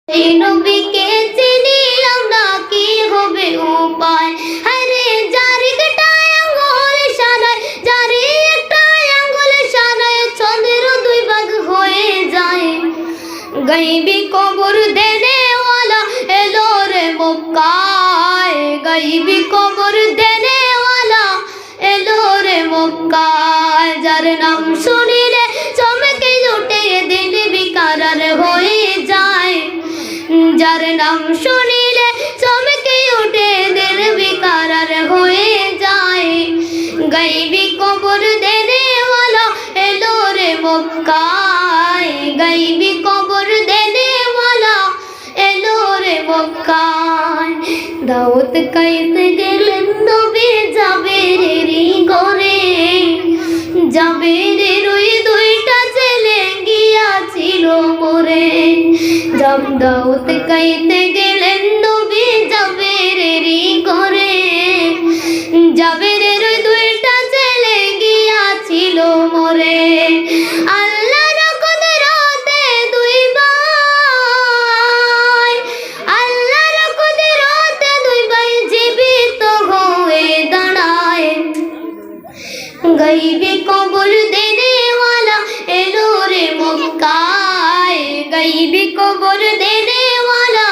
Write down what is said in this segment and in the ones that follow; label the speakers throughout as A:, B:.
A: এই নবীকে চিনিলাম না, কি হবে উপায়? আরে যার একটা আঙ্গুল ইশারায়, যার একটা আঙ্গুল ইশারায় চন্দ্র দুই ভাগ হয়ে যায়। গাইবি কবর দেনেওয়ালা এলো রে মক্কায়, গাইবি কবর দেনেওয়ালা এলো রে মক্কায়। যার নাম শুনিলে চমকে উঠে দিল বিকারার হয়ে যায়, যার নাম শুনিলে চমকে উঠে দিল বিকারার হয়ে যায়। গাইবি কবর দেনেওয়ালা এলো রে মক্কায়, গাইবি কবর দেনেওয়ালা এলো রে মক্কায়। দাউদ কাইতে গেলেন নবী জাবেরেরই ঘরে, জাবেরের ওই দুইটা ছেলে গিয়াছিল মরে। দাউদ কাইতে গেলেন নবী জাবেরেরই ঘরে, জাবেরের ওই দুইটা ছেলে গিয়াছিল মরে। আল্লাহর কুদরতে দুই ভাই, আল্লাহর কুদরতে দুই ভাই জীবিত হয়ে দাঁড়ায়। গাইবি কবর দেনেওয়ালা এলো রে মক্কায়, গাইবি কবর দেনেওয়ালা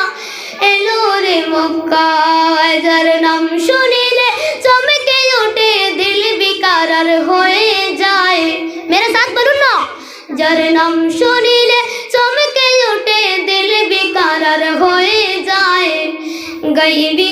A: এলো রে মক্কায়। যার নাম শুনিলে চমকে ওঠে দিল বিকারার হয়ে যায়। মেরে সাথ বলুন না, যার নাম শুনিলে চমকে ওঠে দিল বিকারার হয়ে যায়। গাইবি